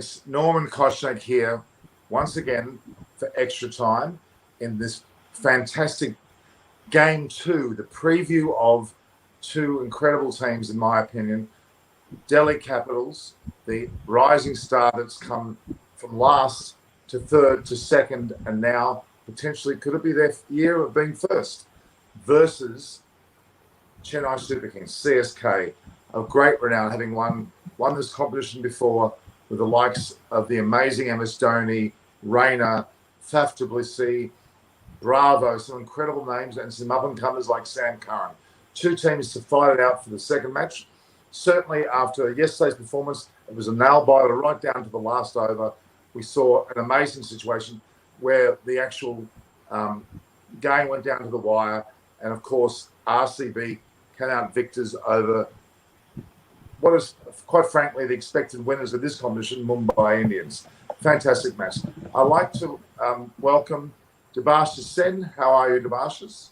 It's Norman Koshnak here once again for Extra Time in this fantastic Game 2, the preview of two incredible teams, in my opinion. Delhi Capitals, the rising star that's come from last to third to second, and now potentially could it be their year of being first, versus Chennai Super Kings, CSK, of great renown, having won this competition before with the likes of the amazing MS Dhoni, Raina, Faf du Plessis, Bravo, some incredible names, and some up-and-comers like Sam Curran. Two teams to fight it out for the second match. Certainly after yesterday's performance, it was a nail-biter right down to the last over. We saw an amazing situation where the actual game went down to the wire, and of course RCB came out victors over what is, quite frankly, the expected winners of this competition, Mumbai Indians. Fantastic match. I'd like to welcome Debashis Sen. How are you, Debashis?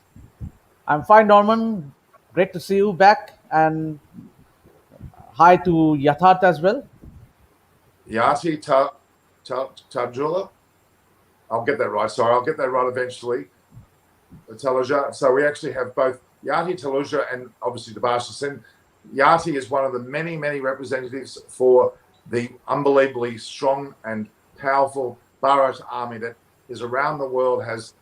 I'm fine, Norman. Great to see you back. And hi to Yatharth as well. Yati Tajula. I'll get that right. Sorry, I'll get that right eventually. Taluja. So we actually have both Yati Taluja and obviously Debashis Sen. Yati is one of the many, many representatives for the unbelievably strong and powerful Bharat army that is around the world, has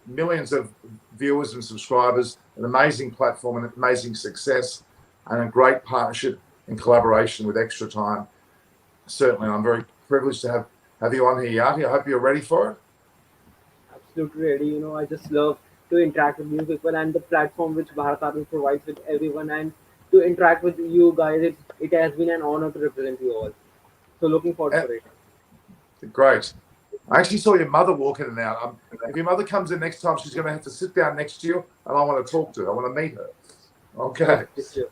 millions of viewers and subscribers, an amazing platform and amazing success, and a great partnership and collaboration with Extra Time. Certainly, I'm very privileged to have you on here, Yati. I hope you're ready for it. Absolutely ready. You know, I just love to interact with new people and the platform which Bharat Army provides with everyone, and to interact with you guys. It has been an honor to represent you all. So looking forward for it. Great. I actually saw your mother walking in and out. If your mother comes in next time, she's going to have to sit down next to you, and I want to talk to her. I want to meet her. Okay. Sure.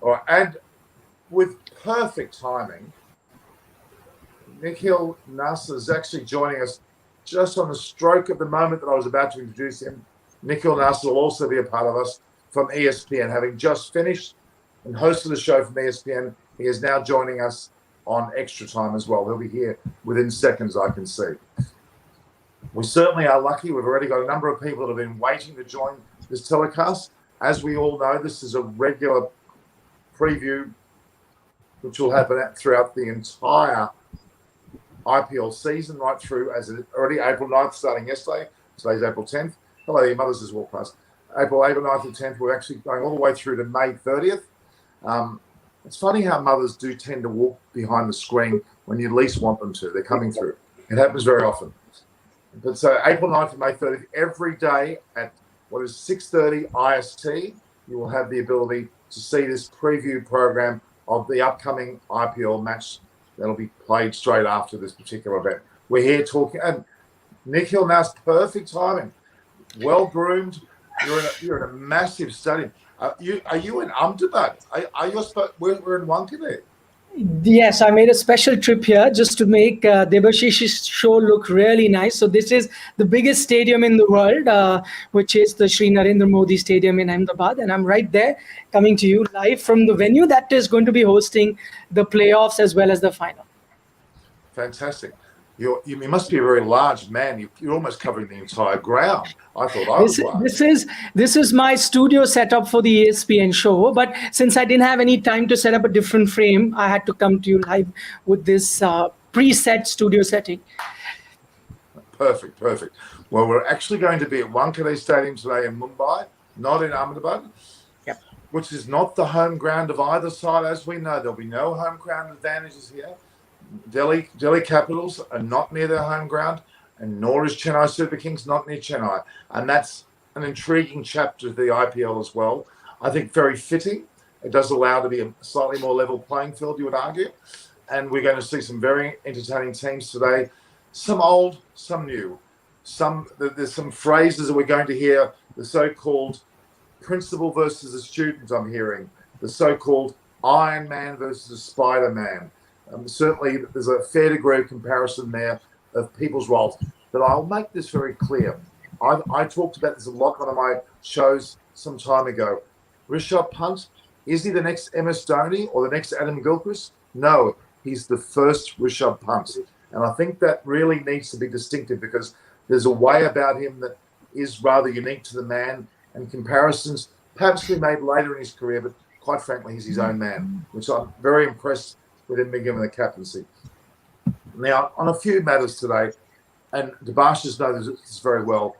All right. And with perfect timing, Nikhil Nasser is actually joining us just on the stroke of the moment that I was about to introduce him. Nikhil Nasser will also be a part of us from ESPN. Having just finished and hosted the show from ESPN, he is now joining us on Extra Time as well. He'll be here within seconds, I can see. We certainly are lucky. We've already got a number of people that have been waiting to join this telecast. As we all know, this is a regular preview which will happen throughout the entire IPL season, right through, as it already April 9th, starting yesterday. Today's April 10th. Hello, your mothers as well, past. April 9th and 10th. We're actually going all the way through to May 30th. It's funny how mothers do tend to walk behind the screen when you least want them to. They're coming through. It happens very often. But so April 9th to May 30th, every day at what is 6:30 IST, you will have the ability to see this preview program of the upcoming IPL match that'll be played straight after this particular event. We're here talking, and Nikhil, now's perfect timing. Well groomed. You're in a massive stadium. Are you in Ahmedabad? We're in Wankhede. Yes, I made a special trip here just to make Debashish's show look really nice. So this is the biggest stadium in the world, which is the Sri Narendra Modi Stadium in Ahmedabad. And I'm right there coming to you live from the venue that is going to be hosting the playoffs as well as the final. Fantastic. You must be a very large man. You're almost covering the entire ground. I thought I was large. This is my studio setup for the ESPN show. But since I didn't have any time to set up a different frame, I had to come to you live with this preset studio setting. Perfect. Well, we're actually going to be at Wankhede Stadium today in Mumbai, not in Ahmedabad, which is not the home ground of either side. As we know, there'll be no home ground advantages here. Delhi Capitals are not near their home ground, and nor is Chennai Super Kings, not near Chennai. And that's an intriguing chapter of the IPL as well. I think very fitting. It does allow to be a slightly more level playing field, you would argue. And we're going to see some very entertaining teams today. Some old, some new. There's some phrases that we're going to hear. The so-called principal versus the student, I'm hearing. The so-called Iron Man versus Spider Man. Certainly, there's a fair degree of comparison there of people's roles. But I'll make this very clear. I talked about this a lot on one of my shows some time ago. Rishabh Pant, is he the next MS Dhoni or the next Adam Gilchrist? No, he's the first Rishabh Pant. And I think that really needs to be distinctive because there's a way about him that is rather unique to the man, and comparisons perhaps we made later in his career, but quite frankly, he's his own man, which I'm very impressed with him being given the captaincy. Now, on a few matters today, and Debashis knows this very well,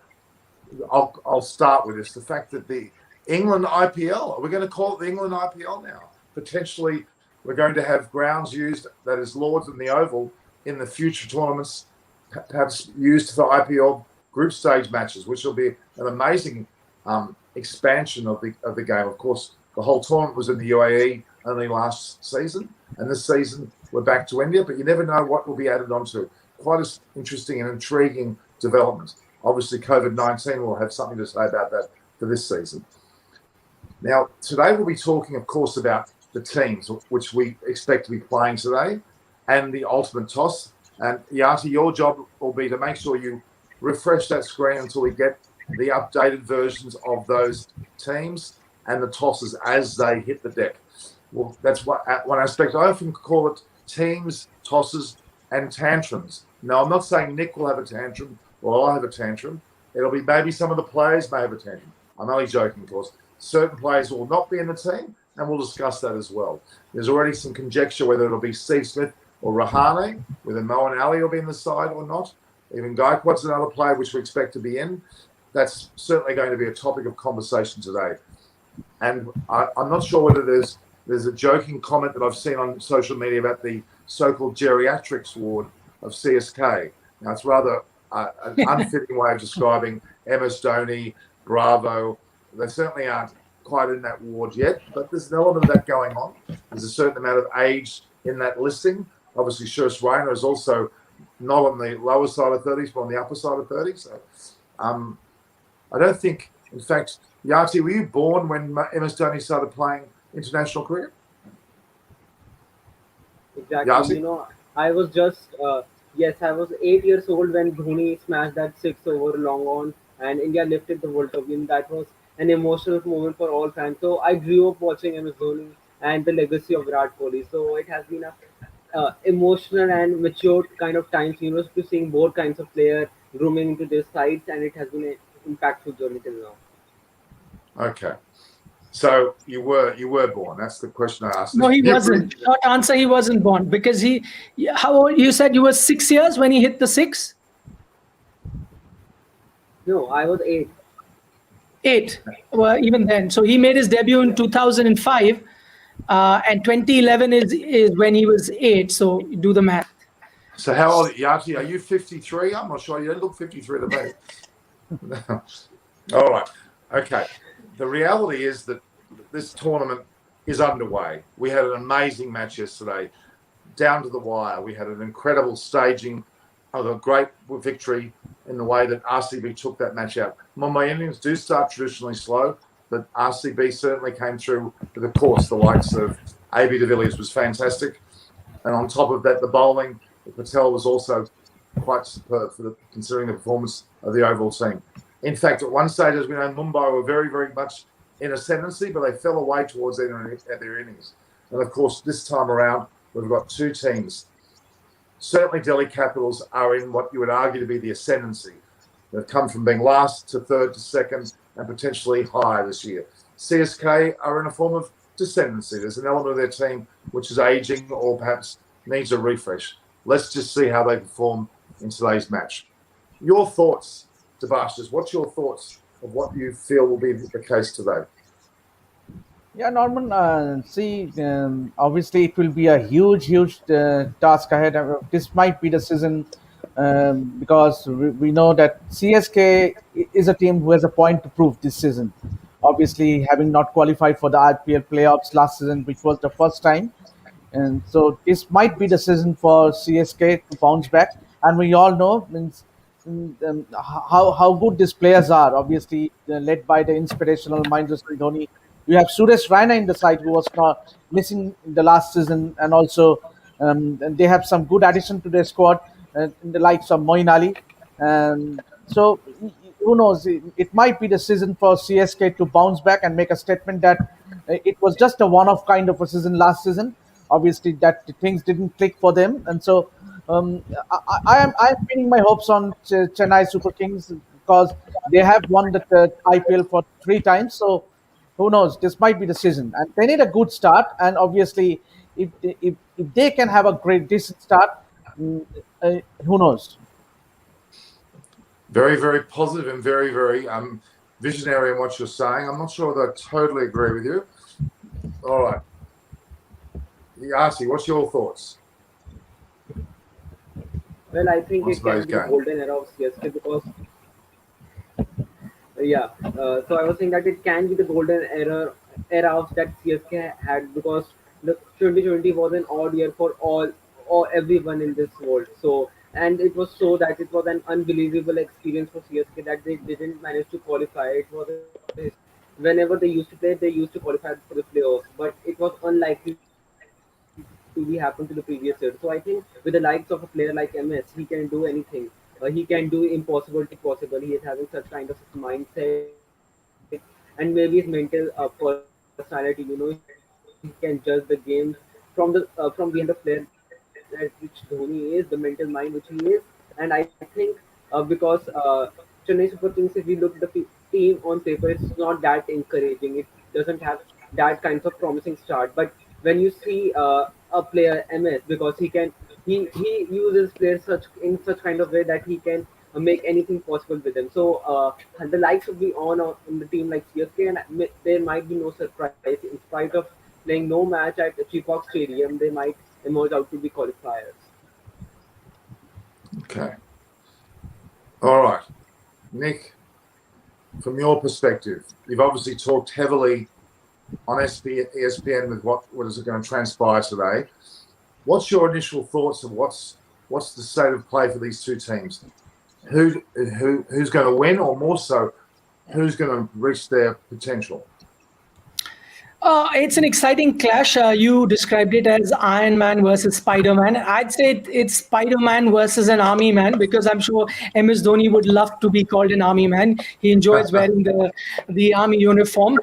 I'll start with this. The fact that the England IPL, are we going to call it the England IPL now? Potentially, we're going to have grounds used, that is Lords and the Oval, in the future tournaments, perhaps used for IPL group stage matches, which will be an amazing expansion of the game. Of course, the whole tournament was in the UAE only last season, and this season we're back to India, but you never know what will be added onto. Quite an interesting and intriguing development. Obviously, COVID-19 will have something to say about that for this season. Now, today we'll be talking, of course, about the teams which we expect to be playing today and the ultimate toss. And Yati, your job will be to make sure you refresh that screen until we get the updated versions of those teams and the tosses as they hit the deck. Well, that's one aspect. I often call it teams, tosses, and tantrums. Now, I'm not saying Nick will have a tantrum or I'll have a tantrum. It'll be maybe some of the players may have a tantrum. I'm only joking, of course. Certain players will not be in the team, and we'll discuss that as well. There's already some conjecture whether it'll be Steve Smith or Rahane, whether Moeen Ali will be in the side or not. Even Gaikwad's another player which we expect to be in. That's certainly going to be a topic of conversation today. And I'm not sure whether there's a joking comment that I've seen on social media about the so-called geriatrics ward of CSK. Now, it's rather an unfitting way of describing MS Dhoni, Bravo. They certainly aren't quite in that ward yet, but there's an element of that going on. There's a certain amount of age in that listing. Obviously, Shurs Rainer is also not on the lower side of 30s, but on the upper side of 30s. So, I don't think, in fact, Yati, were you born when MS Dhoni started playing international cricket? Exactly. Yati? I was just, yes, I was 8 years old when Dhoni smashed that six over long on and India lifted the World Cup win. That was an emotional moment for all fans. So I grew up watching MS Dhoni and the legacy of Virat Kohli. So it has been a emotional and matured kind of times, to seeing both kinds of players grooming into their sides, and it has been an impactful journey till now. Okay. So you were born. That's the question I asked. No, he wasn't. Short answer, he wasn't born because how old? You said you were 6 years when he hit the six? No, I was 8. 8. Well, even then. So he made his debut in 2005, and 2011 is when he was 8. So do the math. So how old, Yati? Are you 53? I'm not sure. You don't look 53 to me. All right. Okay. The reality is that this tournament is underway. We had an amazing match yesterday, down to the wire. We had an incredible staging of a great victory in the way that RCB took that match out. Mumbai Indians do start traditionally slow, but RCB certainly came through with a course. The likes of AB de Villiers was fantastic. And on top of that, the bowling, Patel was also quite superb considering the performance of the overall team. In fact, at one stage, as we know, Mumbai were very, very much in ascendancy, but they fell away towards their innings. And of course, this time around, we've got two teams. Certainly, Delhi Capitals are in what you would argue to be the ascendancy. They've come from being last to third to second and potentially higher this year. CSK are in a form of descendancy. There's an element of their team which is aging or perhaps needs a refresh. Let's just see how they perform in today's match. Your thoughts, Debashis, what's your thoughts of what you feel will be the case today? Yeah, Norman. Obviously, it will be a huge task ahead. This might be the season because we know that CSK is a team who has a point to prove this season. Obviously, having not qualified for the IPL playoffs last season, which was the first time, and so this might be the season for CSK to bounce back. And we all know how good these players are. Obviously, led by the inspirational Mahendra Singh Dhoni. You have Suresh Raina in the side who was not missing in the last season, and also and they have some good addition to their squad in the likes of Moeen Ali. So who knows? It might be the season for CSK to bounce back and make a statement that it was just a one-off kind of a season last season. obviously that things didn't click for them, and so I'm pinning my hopes on Chennai Super Kings because they have won the IPL for 3 times. So who knows? This might be the season, and they need a good start. And obviously, if they can have a great decent start, mm, who knows? Very, very positive and very, very visionary in what you're saying. I'm not sure that I totally agree with you. All right. Yasi, what's your thoughts Well, I think on it can today's be the game? golden era of CSK because yeah. So I was saying that it can be the golden era of that CSK had because the 2020 was an odd year for all everyone in this world. So and it was so that it was an unbelievable experience for CSK that they didn't manage to qualify. It was a history. Whenever they used to play, they used to qualify for the playoffs, but it was unlikely to be happen to the previous year. So I think with the likes of a player like MS, he can do anything. He can do impossible to possible. He is having such kind of mindset and maybe his mental personality. He can judge the games from the behind the player that which Dhoni is, the mental mind which he is. And I think because Chennai Super Kings, if we look the team on paper, it's not that encouraging. It doesn't have that kinds of promising start. But when you see a player MS, because he uses players such kind of way that he can make anything possible with them. So the lights would be on the team like CSK, and there might be no surprise in spite of playing no match at Chepauk Stadium. They might emerge out to be qualifiers. Okay. All right. Nick, from your perspective, you've obviously talked heavily on ESPN with what is it going to transpire today. What's your initial thoughts of what's the state of play for these two teams? Who's going to win, or more so, who's going to reach their potential? It's an exciting clash. You described it as Iron Man versus Spider Man. I'd say it's Spider Man versus an Army Man because I'm sure MS Dhoni would love to be called an Army Man. He enjoys wearing the Army uniform.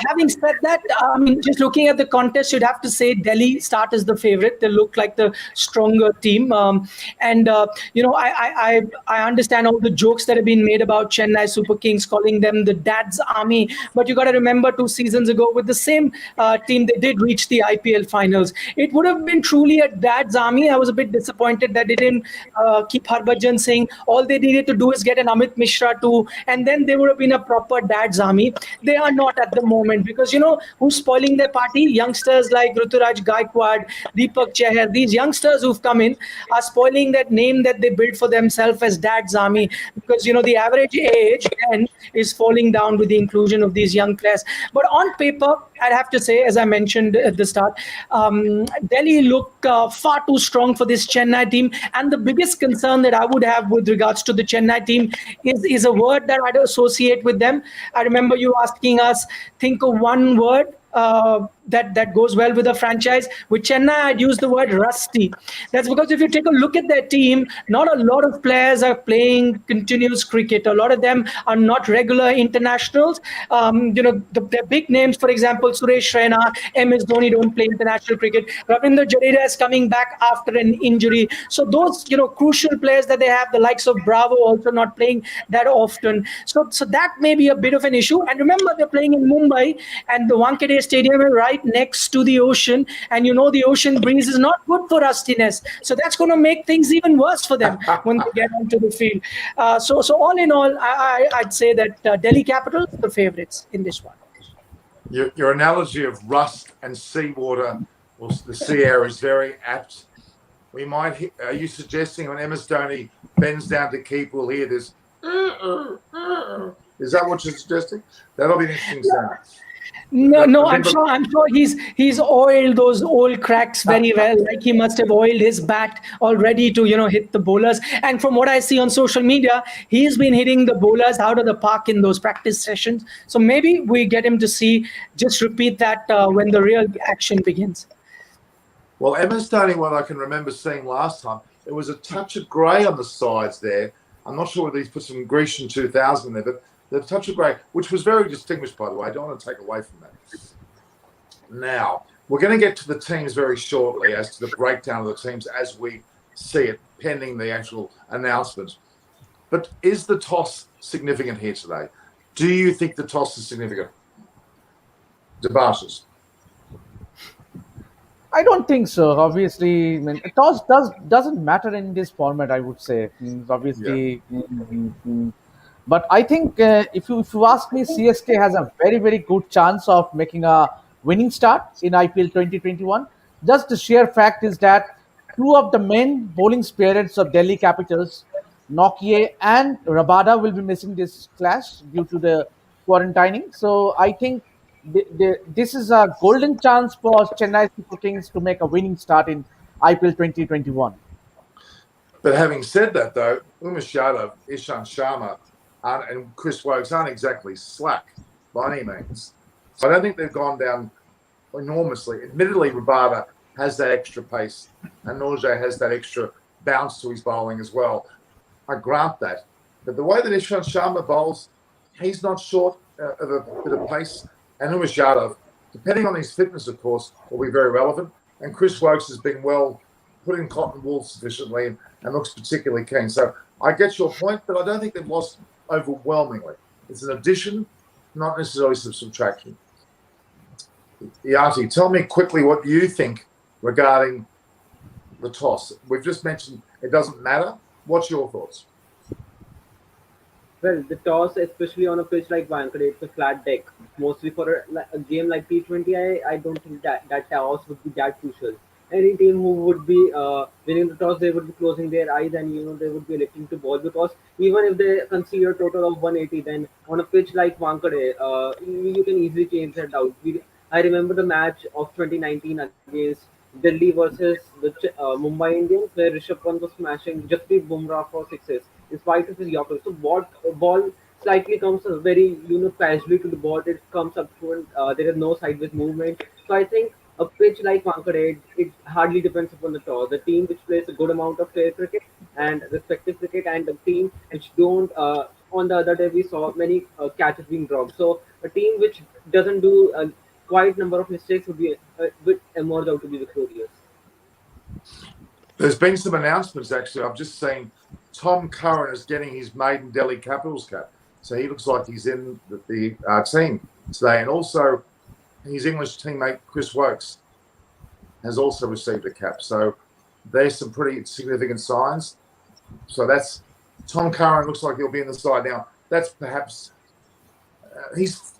Having said that, I mean, just looking at the contest, you'd have to say Delhi start as the favorite. They look like the stronger team. And I understand all the jokes that have been made about Chennai Super Kings, calling them the Dad's Army. But you got to remember 2 seasons ago with the same team, they did reach the IPL finals. It would have been truly a Dad's Army. I was a bit disappointed that they didn't keep Harbhajan Singh. All they needed to do is get an Amit Mishra too, and then they would have been a proper Dad's Army. They are not at the moment because who's spoiling their party? Youngsters like Ruturaj Gaikwad, Deepak Chahar. These youngsters who've come in are spoiling that name that they built for themselves as Dad's Army because the average age then is falling down with the inclusion of these young players. But on paper, I'd have to say, as I mentioned at the start, Delhi look far too strong for this Chennai team. And the biggest concern that I would have with regards to the Chennai team is a word that I'd associate with them. I remember you asking us, think of one word that goes well with a franchise. With Chennai, I'd use the word rusty. That's because if you take a look at their team, not a lot of players are playing continuous cricket. A lot of them are not regular internationals. The big names, for example, Suresh Raina, MS Dhoni don't play international cricket. Ravindra Jadeja is coming back after an injury. So those crucial players that they have, the likes of Bravo, also not playing that often. So that may be a bit of an issue. And remember, they're playing in Mumbai, and the Wankhede Stadium is right next to the ocean, and the ocean breeze is not good for rustiness. So that's going to make things even worse for them when they get onto the field. So all in all, I'd say that Delhi Capitals the favorites in this one. Your analogy of rust and seawater, or the sea air, is very apt. We might. Are you suggesting when MS Dhoni bends down to keep, we'll hear this? Is that what you're suggesting? That'll be an interesting sound. No, I'm sure he's oiled those old cracks very well. Like he must have oiled his bat already to hit the bowlers. And from what I see on social media, he's been hitting the bowlers out of the park in those practice sessions. So maybe we get him to just repeat that when the real action begins. Well, MS Dhoni, what I can remember seeing last time, it was a touch of grey on the sides there. I'm not sure whether he's put some Grecian 2000 there, but the touch of grey, which was very distinguished, by the way. I don't want to take away from that. Now, We're going to get to the teams very shortly as to the breakdown of the teams as we see it, pending the actual announcement. But is the toss significant here today? Do you think the toss is significant? Debates. I don't think so. Obviously, I mean, toss doesn't matter in this format. I would say, obviously, but I think if you ask me, CSK has a very good chance of making a winning start in IPL 2021. Just the sheer fact is that two of the main bowling spirits of Delhi Capitals, Nokia and Rabada, will be missing this clash due to the quarantining. So I think this is a golden chance for Chennai Super Kings to make a winning start in IPL 2021. But having said that, though, Umesh Yadav, Ishan Sharma, and Chris Wokes aren't exactly slack by any means. So I don't think they've gone down enormously. Admittedly, Rabada has that extra pace, and Norjay has that extra bounce to his bowling as well. I grant that. But the way that Ishan Sharma bowls, he's not short of a bit of pace. And Umesh Yadav, depending on his fitness, of course, will be very relevant. And Chris Wokes has been well put in cotton wool sufficiently and looks particularly keen. So I get your point, but I don't think they've lost overwhelmingly. It's an addition, not necessarily some subtraction. Yati, tell me quickly what you think regarding the toss. We've just mentioned it doesn't matter. What's your thoughts? Well, the toss, especially on a pitch like Wankhede, it's a flat deck. Mostly for a game like T20, I don't think that toss would be that crucial. Any team who would be winning the toss, they would be closing their eyes and they would be electing to ball, because even if they concede a total of 180, then on a pitch like Wankhede, you can easily change that out. I remember the match of 2019 against Delhi versus the Mumbai Indians, where Rishabh Pant was smashing Jasprit Bumrah for sixes in spite of his Yorker. So what ball slightly comes very casually to the ball. It comes up front. There is no sideways movement. So I think a pitch like Wankhede, it hardly depends upon the toss. The team which plays a good amount of fair cricket and respective cricket, and the team which don't. On the other day, we saw many catches being dropped. So a team which doesn't do a quite number of mistakes would emerge out to be victorious. There's been some announcements, actually. I've just seen Tom Curran is getting his maiden Delhi Capitals cap. So he looks like he's in the team today. And also, his English teammate, Chris Wokes, has also received a cap. So there's some pretty significant signs. So that's Tom Curran looks like he'll be in the side. Now, that's perhaps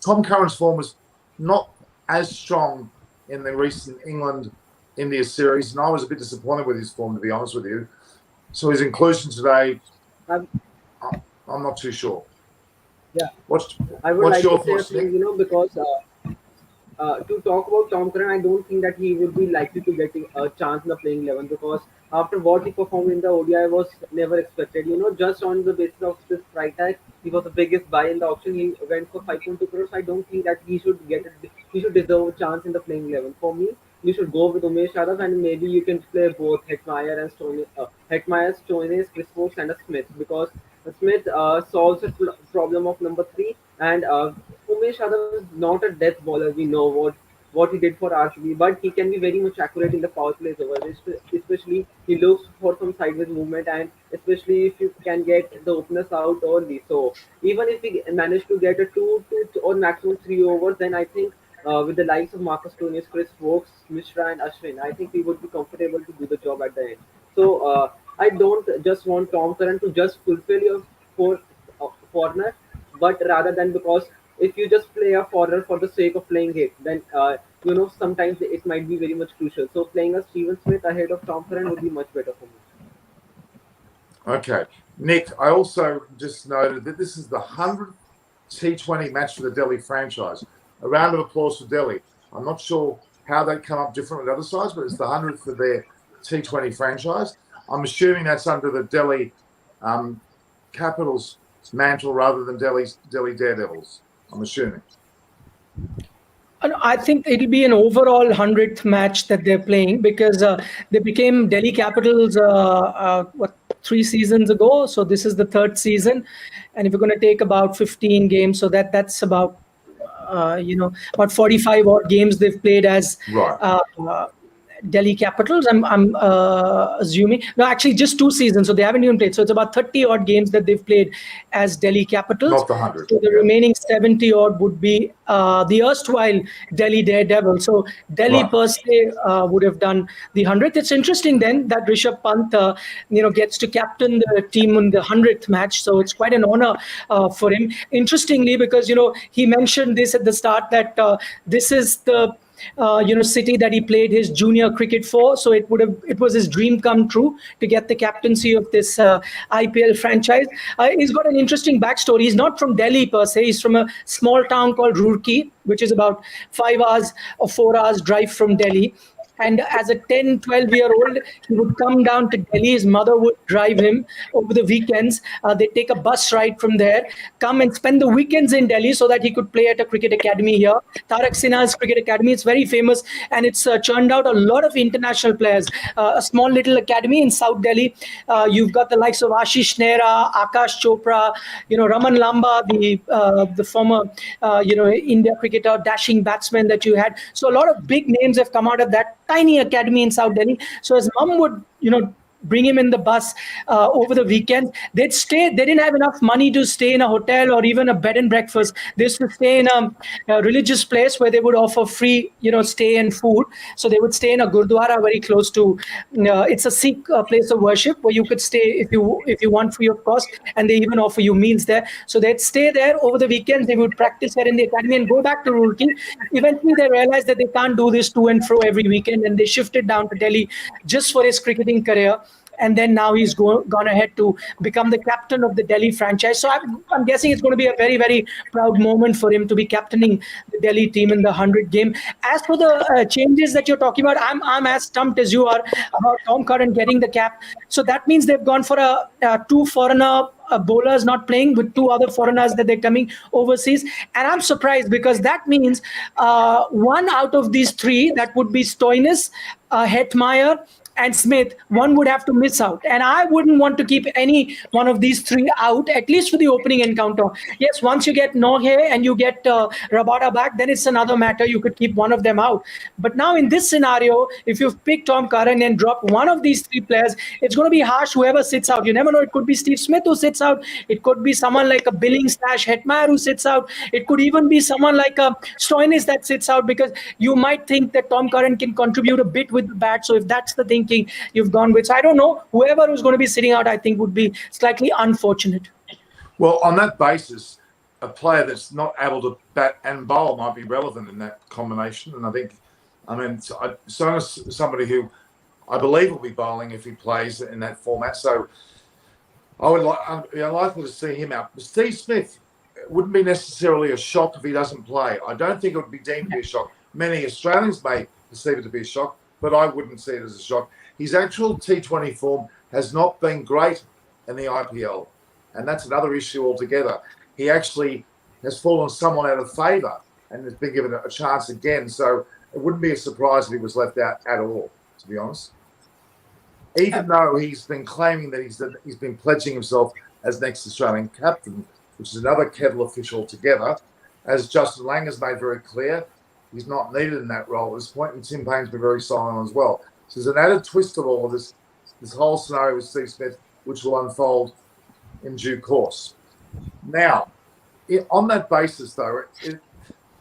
Tom Curran's form was not as strong in the recent England-India series, and I was a bit disappointed with his form, to be honest with you. So his inclusion today, I'm not too sure. Yeah, what's I would what's like your to say a thoughts, thing, Nick? because to talk about Tom Curran, I don't think that he would be likely to get a chance in the playing 11, because after what he performed in the ODI was never expected. Just on the basis of this price tag, he was the biggest buy in the auction. He went for 5.2 crores. I don't think that he should deserve a chance in the playing 11. For me, you should go with Umesh Yadav, and maybe you can play both Hetmeyer and Stoinis, Chris Fox, and a Smith, because Smith solves the problem of number three, and Umesh Yadav is not a death bowler. We know what he did for RCB, but he can be very much accurate in the power plays over. Especially he looks for some sideways movement, and especially if you can get the openers out early. So even if we manage to get a two or maximum 3 overs, then I think with the likes of Marcus Stoinis, Chris Wokes, Mishra, and Ashwin, I think we would be comfortable to do the job at the end. So I don't just want Tom Curran to just fulfill your four foreigner, but rather than, because if you just play a foreigner for the sake of playing it, then sometimes it might be very much crucial. So playing a Steven Smith ahead of Tom Curran would be much better for me. Okay. Nick, I also just noted that this is the 100th T20 match for the Delhi franchise. A round of applause for Delhi. I'm not sure how they come up different with other sides, but it's the 100th for their T20 franchise. I'm assuming that's under the Delhi Capitals mantle rather than Delhi Daredevils. I'm assuming. I think it'll be an overall 100th match that they're playing, because they became Delhi Capitals 3 seasons ago. So this is the 3rd season, and if you're going to take about 15 games, so that's about about 45 odd games they've played as Right. Delhi Capitals. I'm assuming no, actually just 2 seasons, so they haven't even played. So it's about 30 odd games that they've played as Delhi Capitals. Not the 100. So the Yeah. remaining 70 odd would be the erstwhile Delhi Daredevil. So Delhi Right. per se would have done the 100th. It's interesting then that Rishabh Pant gets to captain the team in the 100th match. So it's quite an honor for him. Interestingly, because he mentioned this at the start that this is the city that he played his junior cricket for. So it was his dream come true to get the captaincy of this IPL franchise. He's got an interesting backstory. He's not from Delhi per se. He's from a small town called Roorkee, which is about 5 hours or 4 hours drive from Delhi. And as a 10, 12-year-old, he would come down to Delhi. His mother would drive him over the weekends. They'd take a bus ride from there, come and spend the weekends in Delhi so that he could play at a cricket academy here. Tarak Sinha's cricket academy, it's very famous, and it's churned out a lot of international players. A small little academy in South Delhi. You've got the likes of Ashish Nehra, Akash Chopra, Raman Lamba, the former India cricketer, dashing batsman that you had. So a lot of big names have come out of that tiny academy in South Delhi. So his mom would, bring him in the bus over the weekend. They'd stay. They didn't have enough money to stay in a hotel or even a bed and breakfast. They used to stay in a religious place where they would offer free, stay and food. So they would stay in a gurdwara very close to. It's a Sikh place of worship where you could stay if you want free of cost, and they even offer you meals there. So they'd stay there over the weekends. They would practice there in the academy and go back to Roorkee. Eventually, they realized that they can't do this to and fro every weekend, and they shifted down to Delhi just for his cricketing career. And then now he's gone ahead to become the captain of the Delhi franchise. So I'm guessing it's going to be a very, very proud moment for him to be captaining the Delhi team in the 100 game. As for the changes that you're talking about, I'm as stumped as you are about Tom Curran getting the cap. So that means they've gone for a two foreigner bowlers not playing with two other foreigners that they're coming overseas. And I'm surprised because that means one out of these three, that would be Stoinis, Hetmeyer, and Smith, one would have to miss out. And I wouldn't want to keep any one of these three out, at least for the opening encounter. Yes, once you get Nohe and you get Rabada back, then it's another matter. You could keep one of them out. But now in this scenario, if you've picked Tom Curran and dropped one of these three players, it's going to be harsh whoever sits out. You never know. It could be Steve Smith who sits out. It could be someone like a Billing/Hetmeyer who sits out. It could even be someone like a Stoinis that sits out, because you might think that Tom Curran can contribute a bit with the bat. So if that's the thing you've gone with, so I don't know, whoever is going to be sitting out, I think would be slightly unfortunate. Well, on that basis, a player that's not able to bat and bowl might be relevant in that combination. And I think, somebody who I believe will be bowling if he plays in that format. So I would be unlikely to see him out. But Steve Smith wouldn't be necessarily a shock if he doesn't play. I don't think it would be deemed to be a shock. Many Australians may perceive it to be a shock, but I wouldn't see it as a shock. His actual T20 form has not been great in the IPL, and that's another issue altogether. He actually has fallen somewhat out of favour and has been given a chance again, so it wouldn't be a surprise if he was left out at all, to be honest. Even though he's been claiming that he's been pledging himself as next Australian captain, which is another kettle of fish altogether. As Justin Lang has made very clear, he's not needed in that role at this point, and Tim Paine's been very silent as well. So there's an added twist of all of this whole scenario with Steve Smith, which will unfold in due course. Now, on that basis, though,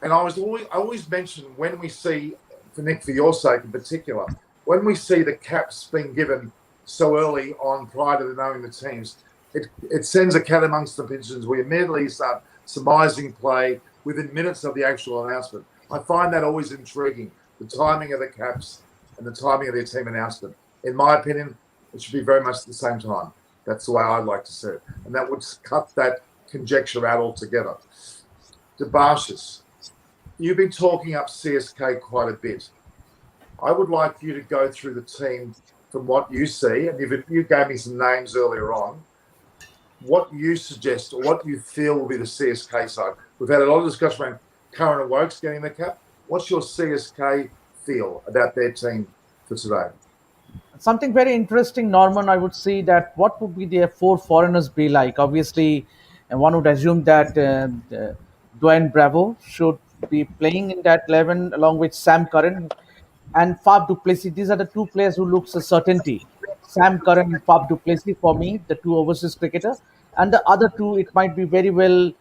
and I always mention when we see, for Nick, for your sake in particular, when we see the caps being given so early on prior to knowing the teams, it sends a cat amongst the pigeons. We immediately start surmising play within minutes of the actual announcement. I find that always intriguing, the timing of the caps and the timing of their team announcement. In my opinion, it should be very much at the same time. That's the way I'd like to see it. And that would cut that conjecture out altogether. Debashis, you've been talking up CSK quite a bit. I would like you to go through the team from what you see, and you gave me some names earlier on, what you suggest or what you feel will be the CSK side. We've had a lot of discussion around Curran and Wokes getting the cap. What's your CSK feel about their team for today? Something very interesting, Norman. I would say that what would be their four foreigners be like? Obviously, and one would assume that Dwayne Bravo should be playing in that 11 along with Sam Curran and Fab du Plessis. These are the two players who looks a certainty. Sam Curran and Fab du Plessis for me, the two overseas cricketer. And the other two, it might be very well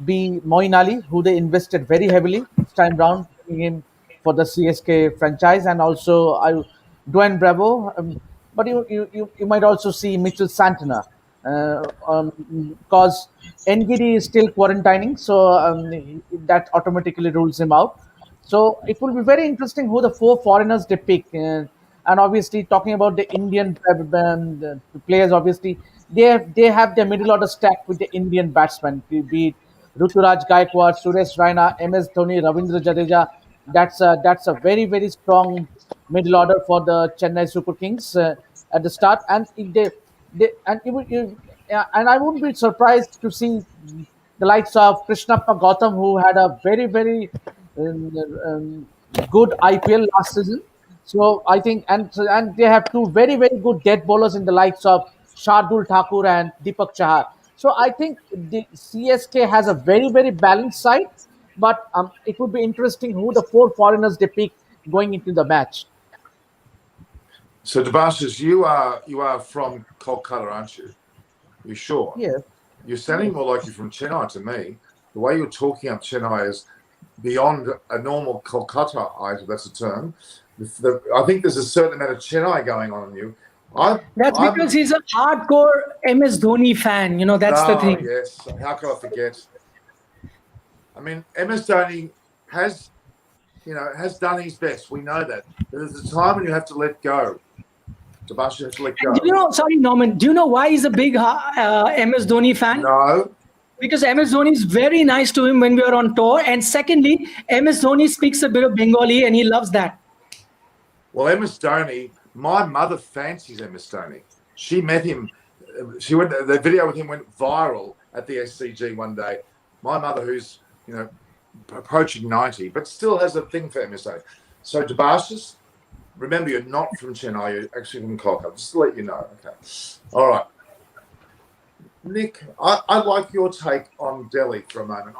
be Moeen Ali, who they invested very heavily this time round, bringing him for the CSK franchise, and also Dwayne Bravo. But you might also see Mitchell Santana because Ngidi is still quarantining, so that automatically rules him out. So it will be very interesting who the four foreigners they pick. And obviously, talking about the Indian the players, obviously they have their middle order stacked with the Indian batsmen, be it Ruturaj Gaikwad, Suresh Raina, MS Dhoni, Ravindra Jadeja. That's a very very strong middle order for the Chennai Super Kings at the start, and if they and it would, yeah, and I wouldn't be surprised to see the likes of Krishnappa Gautam, who had a very very um, um, good IPL last season. So I think, and they have two very very good dead bowlers in the likes of Shardul Thakur and Deepak Chahar. So I think the CSK has a very very balanced side, but it would be interesting who the four foreigners they pick going into the match. So, Debashis, you are from Kolkata, aren't you? You sure? Yes. You're sounding more like you're from Chennai to me. The way you're talking up Chennai is beyond a normal Kolkata, if that's a term. I think there's a certain amount of Chennai going on in you. That's because he's a hardcore MS Dhoni fan. That's the thing. Yes. How could I forget? I mean, MS Dhoni has done his best. We know that. There's a time when you have to let go. Sebastian has to let go. And sorry, Norman, do you know why he's a big MS Dhoni fan? No. Because MS Dhoni is very nice to him when we are on tour. And secondly, MS Dhoni speaks a bit of Bengali and he loves that. Well, MS Dhoni, my mother fancies MS Dhoni. She met him. The video with him went viral at the SCG one day. My mother, who's approaching 90, but still has a thing for MS Dhoni. So, Debashis, remember, you're not from Chennai. You're actually from Kolkata. Just to let you know. Okay. All right. Nick, I'd like your take on Delhi for a moment.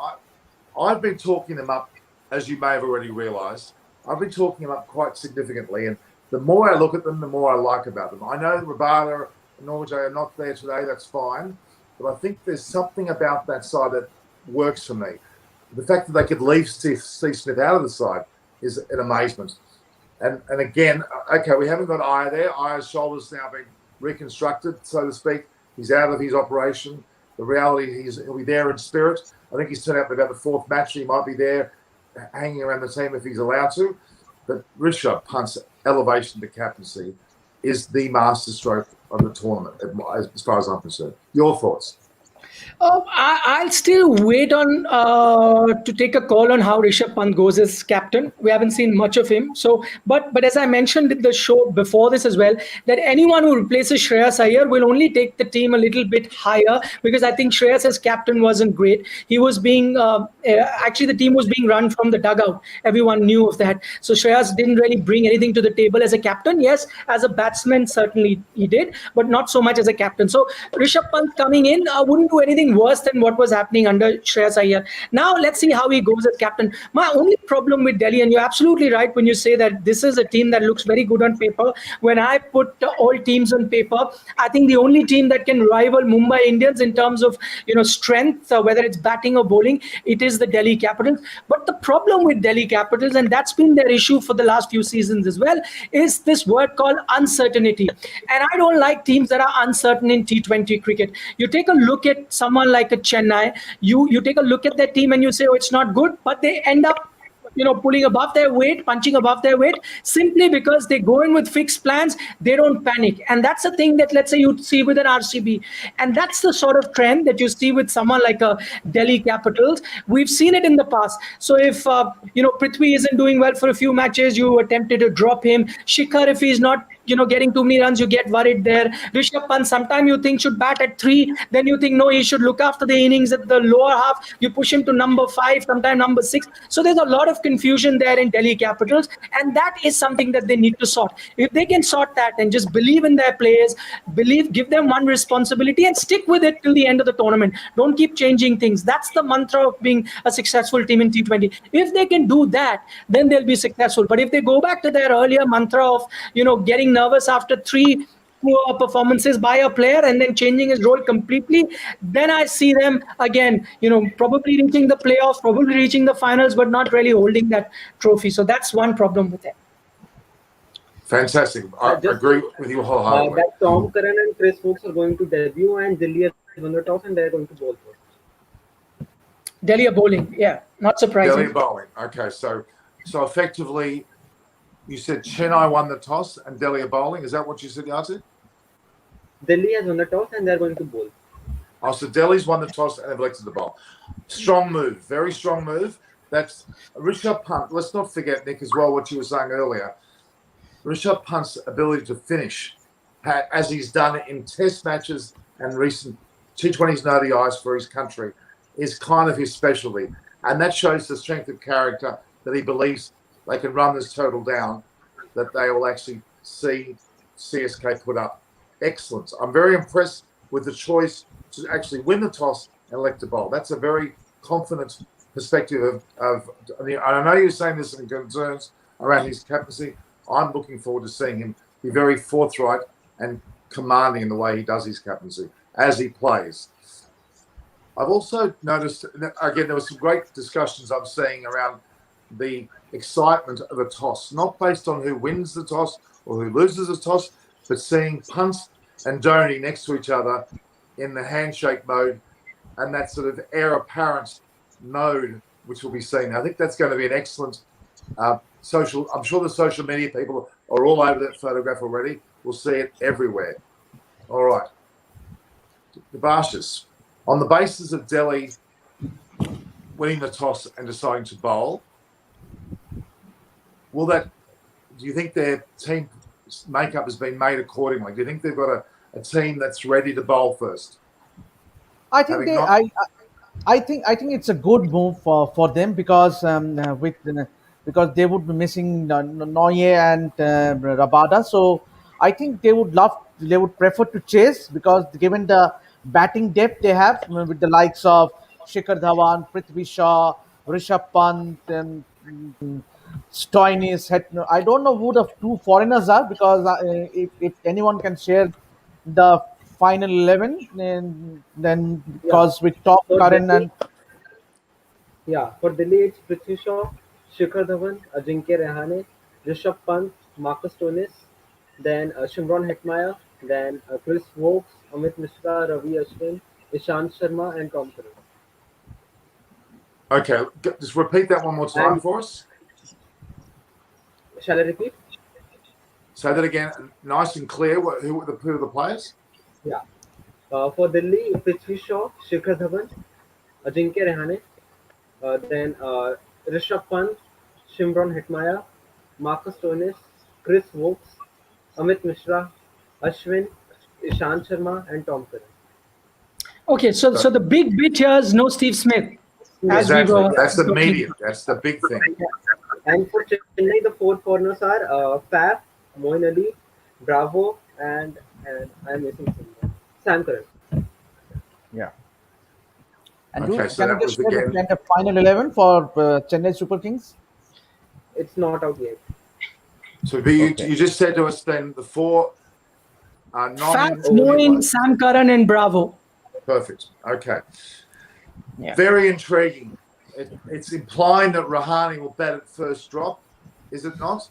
I've been talking them up, as you may have already realised. I've been talking them up quite significantly, and the more I look at them, the more I like about them. I know Rabada and Norwich are not there today. That's fine, but I think there's something about that side that works for me. The fact that they could leave Steve Smith out of the side is an amazement. And again, okay, we haven't got Iyer there. Iyer's shoulder's now been reconstructed, so to speak. He's out of his operation. The reality, he'll be there in spirit. I think he's turned out about the fourth match. He might be there hanging around the team if he's allowed to. But Rishabh Pant's elevation to captaincy is the masterstroke of the tournament, as far as I'm concerned. Your thoughts? I'll still wait on to take a call on how Rishabh Pant goes as captain. We haven't seen much of him. So, but as I mentioned in the show before this as well, that anyone who replaces Shreyas Iyer will only take the team a little bit higher, because I think Shreyas as captain wasn't great. He was being actually the team was being run from the dugout. Everyone knew of that. So Shreyas didn't really bring anything to the table as a captain. Yes, as a batsman certainly he did, but not so much as a captain. So Rishabh Pant coming in wouldn't do anything worse than what was happening under Shreyas Iyer. Now let's see how he goes as captain. My only problem with Delhi, and you're absolutely right when you say that this is a team that looks very good on paper. When I put all teams on paper, I think the only team that can rival Mumbai Indians in terms of strength, whether it's batting or bowling, it is the Delhi Capitals. But the problem with Delhi Capitals, and that's been their issue for the last few seasons as well, is this word called uncertainty. And I don't like teams that are uncertain in T20 cricket. You take a look at someone like a Chennai, you take a look at their team and you say, oh, it's not good, but they end up pulling above their weight, punching above their weight, simply because they go in with fixed plans. They don't panic. And that's the thing that, let's say, you see with an RCB. And that's the sort of trend that you see with someone like a Delhi Capitals. We've seen it in the past. So if, Prithvi isn't doing well for a few matches, you attempted to drop him. Shikhar, if he's not getting too many runs, you get worried there. Rishabh Pant, sometimes you think should bat at 3, then you think no, he should look after the innings at the lower half. You push him to number 5, sometimes number 6. So there's a lot of confusion there in Delhi Capitals, and that is something that they need to sort. If they can sort that and just believe in their players, give them one responsibility and stick with it till the end of the tournament. Don't keep changing things. That's the mantra of being a successful team in T20. If they can do that, then they'll be successful. But if they go back to their earlier mantra of getting nervous after 3 poor performances by a player and then changing his role completely, then I see them again, probably reaching the playoffs, probably reaching the finals, but not really holding that trophy. So that's one problem with it. Fantastic. I agree with you wholeheartedly. That Tom Curran and Chris Wokes are going to debut, and Delhi has won the toss, and they're going to bowl first. Delhi are bowling, yeah, not surprising. Delhi bowling. Okay, so effectively, you said Chennai won the toss and Delhi are bowling. Is that what you said, Yati? Delhi has won the toss, and they're going to bowl. Oh, so Delhi's won the toss and they've elected the bowl. Strong move, very strong move. That's Rishabh Pant. Let's not forget, Nick, as well, what you were saying earlier. Rishabh Pant's ability to finish, as he's done in Test matches and recent T20s and ODIs for his country, is kind of his specialty. And that shows the strength of character that he believes they can run this total down, that they will actually see CSK put up. Excellent. I'm very impressed with the choice to actually win the toss and elect a bowl. That's a very confident perspective of I know you're saying there's some concerns around his captaincy. I'm looking forward to seeing him be very forthright and commanding in the way he does his captaincy as he plays. I've also noticed, again, there were some great discussions I'm seeing around the excitement of a toss, not based on who wins the toss or who loses the toss, but seeing Pant and Dhoni next to each other in the handshake mode and that sort of heir apparent mode, which will be seen. I think that's going to be an excellent I'm sure the social media people are all over that photograph already. We'll see it everywhere. All right. The Bashas. On the basis of Delhi winning the toss and deciding to bowl, do you think their team makeup has been made accordingly? Do you think they've got a team that's ready to bowl first? I think I think it's a good move for them because because they would be missing Noye and Rabada. So I think they would prefer to chase because given the batting depth they have with the likes of Shikhar Dhawan, Prithvi Shaw, Rishabh Pant, and Stoinis. I don't know who the 2 foreigners are because if anyone can share the final 11, then because with Top For Curran Delhi, and for Delhi, it's Prithvi Shaw, Shikhar Dhawan, Ajinkya Rahane, Rishabh Pant, Marcus Stoinis, then Shimron Hetmeyer, then Chris Wokes, Amit Mishra, Ravi Ashwin, Ishant Sharma, and Tom Curran. Okay, just repeat that one more time for us. Shall I repeat? Say that again, nice and clear. Who are the players? Yeah. For Delhi, Prithvi Shaw, Shikhar Dhawan, Ajinkya Rahane, then Rishabh Pant, Shimron Hetmeyer, Marcus Stoinis, Chris Wokes, Amit Mishra, Ashwin, Ishant Sharma, and Tom Curran. Okay, so the big bit here is no Steve Smith. Exactly. That's the medium. That's the big thing. And for Chennai, the 4 foreigners are Faf, Moin Ali, Bravo, and I'm missing someone. Sam Curran. yeah. And Okay, so can that you just was share again. the final 11 for Chennai Super Kings? It's not out yet. So you just said to us then the 4 Fat, Moin, Sam Curran, and Bravo. Perfect. Okay. Yeah. Very intriguing. It's implying that Rahane will bat at first drop, is it not?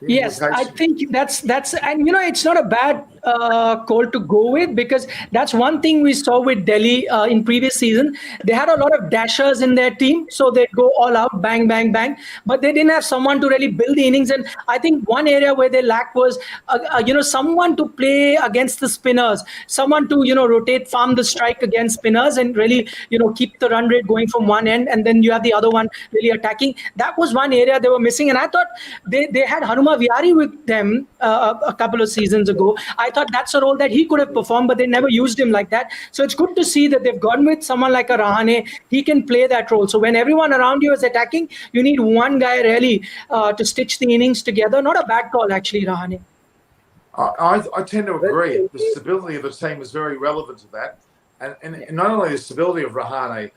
Yes, I think that's and it's not a bad call to go with, because that's one thing we saw with Delhi in previous season. They had a lot of dashers in their team, so they'd go all out, bang, bang, bang, but they didn't have someone to really build the innings. And I think one area where they lacked was, someone to play against the spinners, someone to rotate, farm the strike against spinners, and really keep the run rate going from one end, and then you have the other one really attacking. That was one area they were missing, and I thought they had Hanuma Vihari with them a couple of seasons ago. I thought that's a role that he could have performed, but they never used him like that. So it's good to see that they've gone with someone like a Rahane. He can play that role. So when everyone around you is attacking, you need one guy really to stitch the innings together. Not a bad call, actually, Rahane. I tend to agree. The stability of the team is very relevant to that. And not only the stability of Rahane,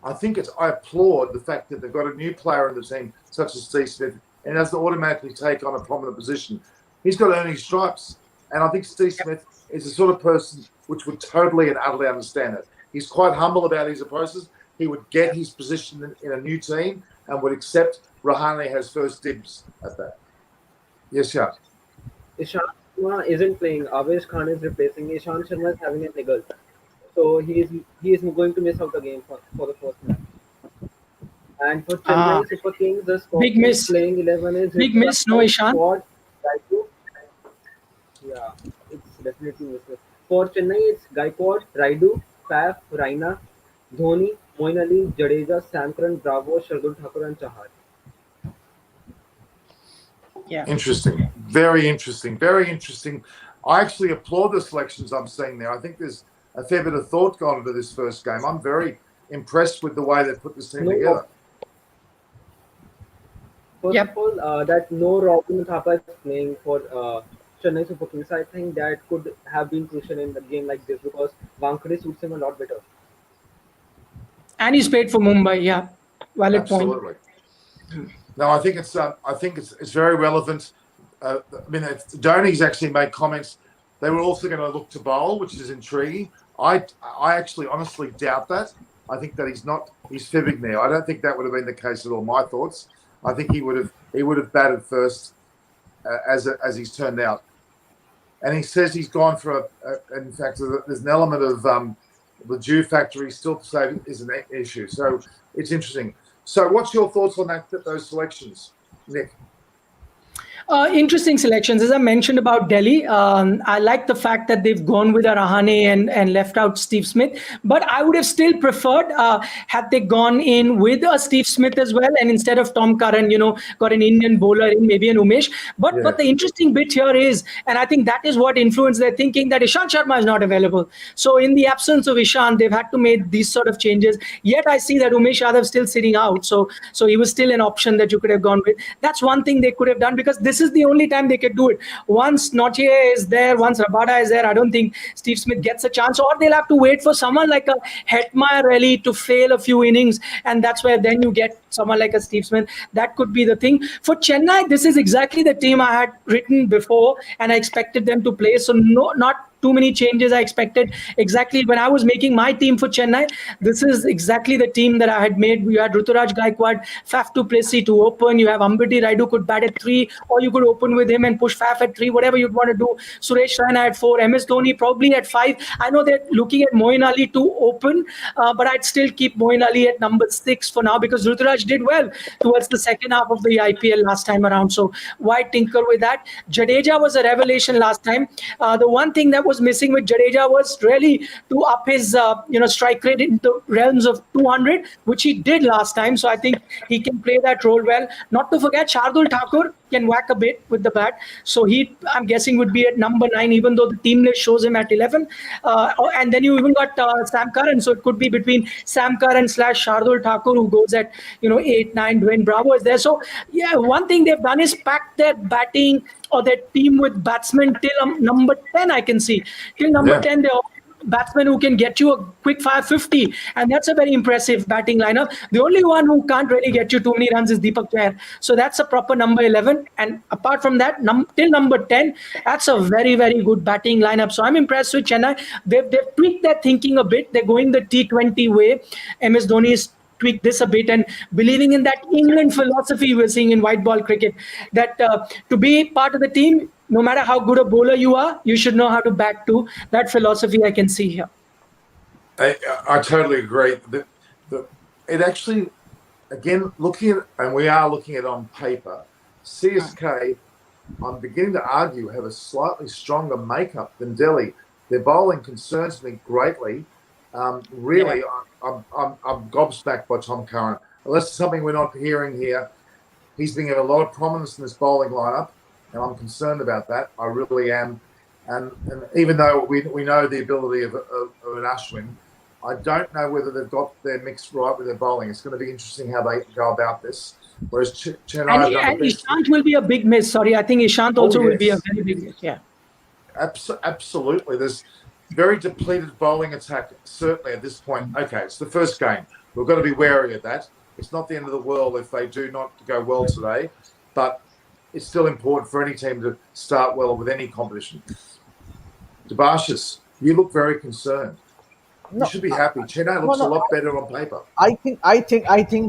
I applaud the fact that they've got a new player in the team, such as Steve Smith, and doesn't automatically take on a prominent position. He's got earning stripes. And I think Steve Smith is the sort of person which would totally and utterly understand it. He's quite humble about his approaches. He would get his position in a new team and would accept Rahane has first dibs at that. Yes, Shah. Ishant Sharma isn't playing. Avesh Khan is replacing. Ishant Sharma is having a niggle. So he is going to miss out the game for the first match. And for Chennai Super Kings, the big miss. Playing 11 is big miss. No, Ishant. Yeah, it's definitely misses. For Chennai, it's Gaikwad, Raidu, Faf, Raina, Dhoni, Moin Ali, Jadeja, Samkaran, Bravo, Shardul Thakur, and Chahar. Yeah. Interesting. Very interesting. Very interesting. I actually applaud the selections I'm seeing there. I think there's a fair bit of thought gone into this first game. I'm very impressed with the way they've put this team together. First of all, that no Robin Thapa is playing for Chennai Super Kings. I think that could have been crucial in a game like this because Wankhede suits him a lot better. And he's played for Mumbai. Yeah, valid Absolutely. Point. No, I think it's very relevant. I mean, Dhoni's actually made comments. They were also going to look to bowl, which is intriguing. I actually honestly doubt that. I think that he's fibbing there. I don't think that would have been the case at all. My thoughts. I think he would have batted first as he's turned out. And he says he's gone for in fact, there's an element of the Jew factor he still say is an issue. So it's interesting. So what's your thoughts on those selections, Nick? Interesting selections. As I mentioned about Delhi, I like the fact that they've gone with a Rahane and left out Steve Smith. But I would have still preferred had they gone in with a Steve Smith as well, and instead of Tom Curran, got an Indian bowler in, maybe an Umesh. But the interesting bit here is, and I think that is what influenced their thinking, that Ishant Sharma is not available. So in the absence of Ishant, they've had to make these sort of changes. Yet I see that Umesh Yadav still sitting out. So he was still an option that you could have gone with. That's one thing they could have done, because this is the only time they could do it. Once Nauthier is there, once Rabada is there, I don't think Steve Smith gets a chance, or they'll have to wait for someone like a Hetmeyer really to fail a few innings, and that's where then you get someone like a Steve Smith. That could be the thing. For Chennai, this is exactly the team I had written before, and I expected them to play. So not too many changes I expected. Exactly when I was making my team for Chennai, this is exactly the team that I had made. You had Ruturaj Gaikwad, Faf du Plessis to open. You have Ambati Raidu could bat at 3, or you could open with him and push Faf at 3, whatever you'd want to do. Suresh Raina at 4, MS Dhoni probably at 5. I know they're looking at Moin Ali to open, but I'd still keep Moin Ali at number 6 for now, because Ruturaj did well towards the second half of the IPL last time around. So why tinker with that? Jadeja was a revelation last time. The one thing that was missing with Jadeja was really to up his strike rate into realms of 200, which he did last time. So I think he can play that role well. Not to forget, Shardul Thakur can whack a bit with the bat. So I'm guessing, would be at number 9, even though the team list shows him at 11. And then you even got Sam Curran. So it could be between Sam Curran / Shardul Thakur, who goes at 8, 9. Dwayne Bravo is there. So yeah, one thing they've done is pack their batting or their team with batsmen till number 10, I can see. Till number 10, they're all batsmen who can get you a quick 550, and that's a very impressive batting lineup. The only one who can't really get you too many runs is Deepak Chair. So that's a proper number 11. And apart from that, till number 10, that's a very, very good batting lineup. So I'm impressed with Chennai. They've tweaked their thinking a bit. They're going the T20 way. MS Dhoni is tweak this a bit and believing in that England philosophy we're seeing in white ball cricket, that to be part of the team, no matter how good a bowler you are, you should know how to bat too. That philosophy I can see here. I totally agree. It actually, again, we are looking at it on paper, CSK, I'm beginning to argue, have a slightly stronger makeup than Delhi. Their bowling concerns me greatly. Really, I'm gobsmacked by Tom Curran. Unless it's something we're not hearing here, he's been given a lot of prominence in this bowling lineup, and I'm concerned about that. I really am. And even though we know the ability of an Ashwin, I don't know whether they've got their mix right with their bowling. It's going to be interesting how they go about this. Whereas Chennai have done the best. Ishant will be a big miss. Sorry, I think Ishant also will be a very big miss. Yeah. Absolutely. There's very depleted bowling attack, certainly at this point. Okay, it's the first game. We've got to be wary of that. It's not the end of the world if they do not go well today, but it's still important for any team to start well with any competition. Debashis, you look very concerned. You should be happy. Chennai looks a lot better on paper. I think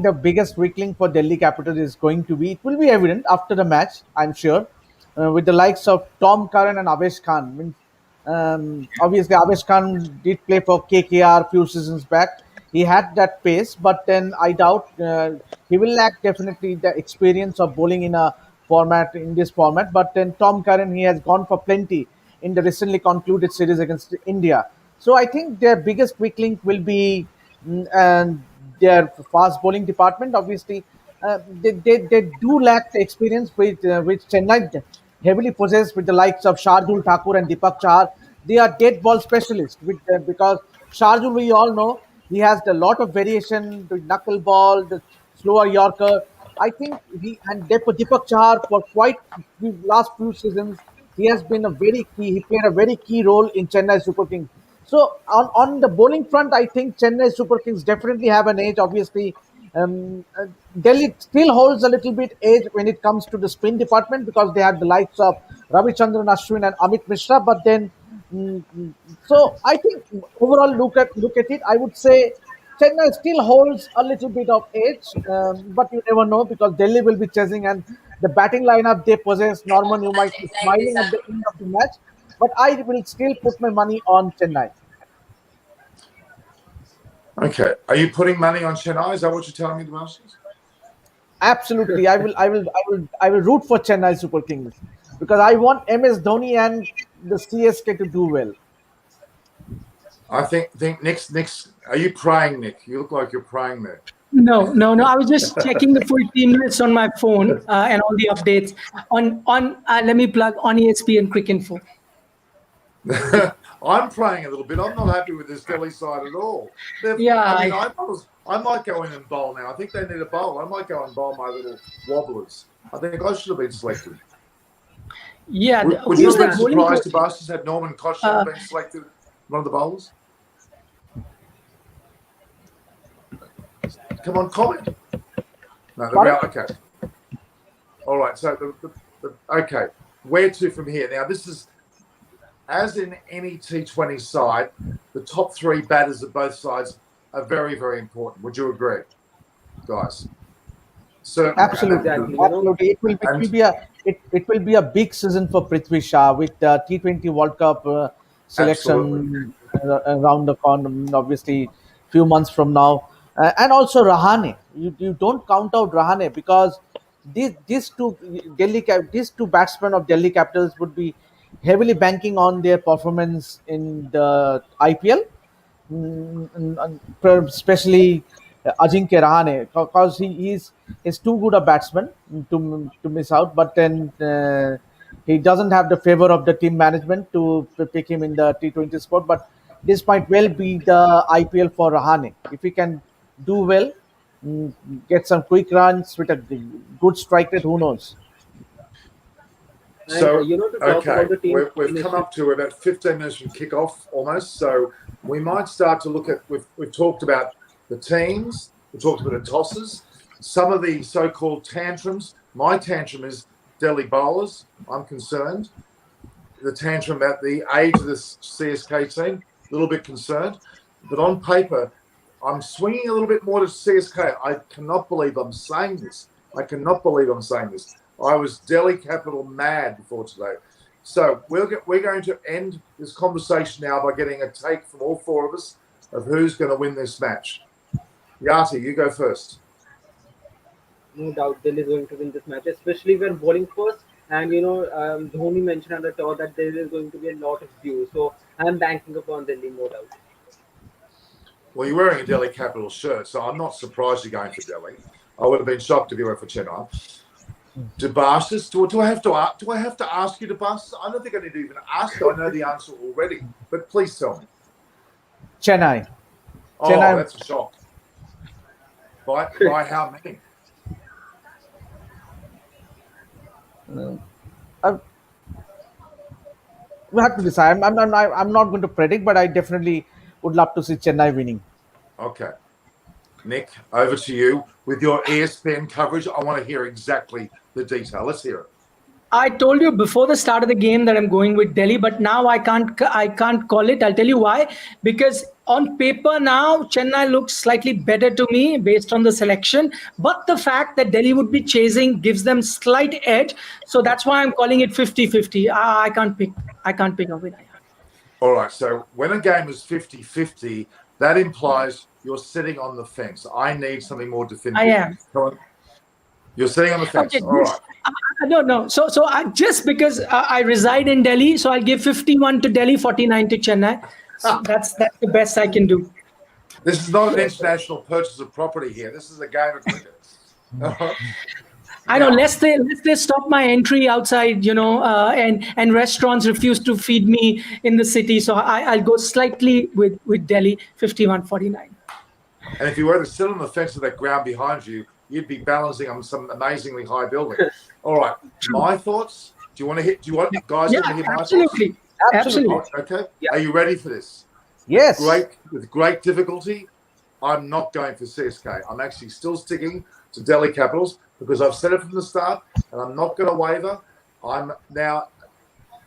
the biggest weak link for Delhi Capital is going to be. It will be evident after the match, I'm sure, with the likes of Tom Curran and Avesh Khan. I mean, obviously, Avesh Khan did play for KKR a few seasons back. He had that pace, but then I doubt he will lack definitely the experience of bowling in this format. But then Tom Curran, he has gone for plenty in the recently concluded series against India. So I think their biggest weak link will be and their fast bowling department. Obviously, they do lack the experience which Chennai heavily possess with the likes of Shardul Thakur and Deepak Chahar. They are dead ball specialists because Shardul, we all know, he has a lot of variation, the knuckle ball, the slower Yorker. I think Deepak Chahar for quite the last few seasons, he has been a very key. He played a very key role in Chennai Super Kings. So on the bowling front, I think Chennai Super Kings definitely have an edge. Obviously, Delhi still holds a little bit edge when it comes to the spin department because they have the likes of Ravichandran Ashwin and Amit Mishra. But then, so I think overall look at it, I would say Chennai still holds a little bit of edge, but you never know because Delhi will be chasing and the batting lineup they possess. Norman, you might be smiling at the end of the match, but I will still put my money on Chennai. Okay. Are you putting money on Chennai? Is that what you're telling me, Debashis? Absolutely, I will root for Chennai Super Kings because I want MS Dhoni and the CSK to do well. I think Nick's. Are you praying, Nick? You look like you're praying there. No. I was just checking the full team list on my phone and all the updates on. Let me plug on ESPN Cricinfo. I'm praying a little bit. I'm not happy with this Delhi side at all. I might go in and bowl now. I think they need a bowl. I might go and bowl my little wobblers. I think I should have been selected. Yeah. Would you have been surprised, Debashis, had Norman Koshner been selected one of the bowlers? Come on, comment. No, okay. All right. So okay, where to from here? Now this is, as in any T20 side, the top three batters of both sides are very, very important. Would you agree, guys? Certainly. Absolutely. Absolutely. It will be a big season for Prithvi Shah with the T20 World Cup selection around the corner, obviously, few months from now. And also Rahane. You don't count out Rahane because these two batsmen of Delhi Capitals would be heavily banking on their performance in the IPL, especially Ajinkya Rahane, because he's too good a batsman to miss out. But then he doesn't have the favor of the team management to pick him in the T20 squad. But this might well be the IPL for Rahane if he can do well, mm, get some quick runs with a good strike rate. Who knows? So, to talk about the team, we've come up to about 15 minutes from kickoff almost. So we might start to look at, we've talked about the teams, we've talked about the tosses, some of the so-called tantrums. My tantrum is Delhi bowlers. I'm concerned. The tantrum about the age of this CSK team, a little bit concerned. But on paper, I'm swinging a little bit more to CSK. I cannot believe I'm saying this. I was Delhi Capital mad before today. So we're going to end this conversation now by getting a take from all four of us of who's going to win this match. Yati, you go first. No doubt Delhi is going to win this match, especially when bowling first. And Dhoni mentioned on the tour that there is going to be a lot of views. So I'm banking upon Delhi, no doubt. Well, you're wearing a Delhi Capitals shirt, so I'm not surprised you're going for Delhi. I would have been shocked if you went for Chennai. Debastis, do I have to ask you, Debastis? I don't think I need to even ask you. I know the answer already, but please tell me. Chennai. Oh, Chennai. That's a shock. By how many? We have to decide. I'm not going to predict, but I definitely would love to see Chennai winning. Okay. Nick, over to you. With your ESPN coverage, I want to hear exactly the detail. Let's hear it. I told you before the start of the game that I'm going with Delhi, but now I can't call it. I'll tell you why. Because on paper now, Chennai looks slightly better to me based on the selection. But the fact that Delhi would be chasing gives them slight edge. So that's why I'm calling it 50-50. I can't pick a winner. All right. So when a game is 50-50, that implies you're sitting on the fence. I need something more definitive. I am. You're sitting on the fence. Okay, All right. No. So I, just because I reside in Delhi, so I'll give 51 to Delhi, 49 to Chennai. So that's the best I can do. This is not an international purchase of property here. This is a game of cricket. I know, lest they stop my entry outside, and restaurants refuse to feed me in the city. So I'll go slightly with Delhi, 51-49. And if you were to sit on the fence of that ground behind you, you'd be balancing on some amazingly high building. All right. My thoughts? Do you want guys want to hear my thoughts? Absolutely. Okay. Yeah. Are you ready for this? Yes. With great difficulty, I'm not going for CSK. I'm actually still sticking to Delhi Capitals because I've said it from the start and I'm not going to waver. I'm now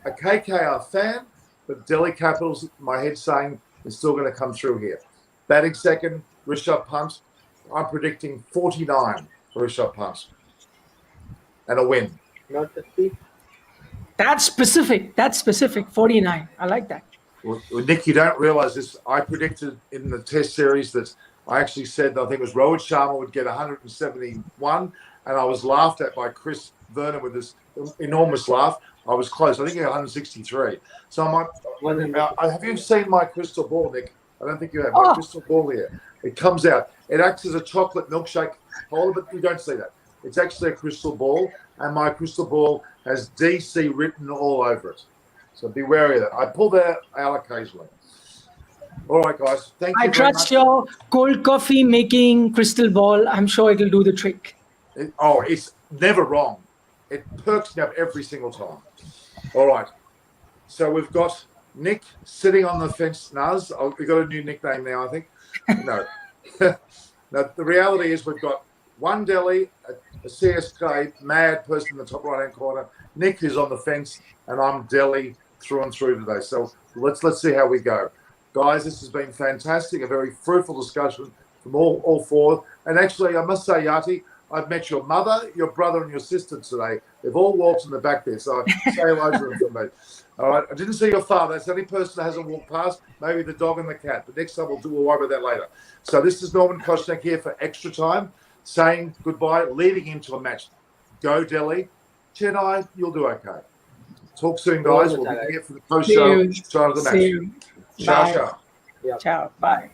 a KKR fan, but Delhi Capitals, my head's saying, is still going to come through here. Batting second, Rishabh Pant. I'm predicting 49 for Rishabh Pant and a win. Not 50. That's specific. 49. I like that. Well, Nick, you don't realise this. I predicted in the Test series that I actually said that I think it was Rohit Sharma would get 171, and I was laughed at by Chris Vernon with this enormous laugh. I was close. I think he got 163. So have you seen my crystal ball, Nick? I don't think you have. My crystal ball here. It comes out. It acts as a chocolate milkshake holder, but you don't see that. It's actually a crystal ball, and my crystal ball has DC written all over it. So be wary of that. I pull that out occasionally. All right, guys. Thank you. I trust your cold coffee making crystal ball. I'm sure it'll do the trick. It's never wrong. It perks me up every single time. All right. So we've got Nick sitting on the fence. Naz, we've got a new nickname now, I think. No. No, the reality is we've got one Delhi, a CSK mad person in the top right-hand corner. Nick is on the fence, and I'm Delhi through and through today. So let's see how we go. Guys, this has been fantastic, a very fruitful discussion from all four. And actually, I must say, Yati, I've met your mother, your brother, and your sister today. They've all walked in the back there, so I say hello to them for me. All right, I didn't see your father. That's the only person that hasn't walked past. Maybe the dog and the cat. But next time we'll worry about that later. So this is Norman Koshnak here for Extra Time, saying goodbye, leading into a match. Go Delhi. Chennai, you'll do okay. Talk soon, guys. We'll be here for the post-show. Time of the match. See you. Ciao, Bye. ciao. Yeah. Ciao. Bye.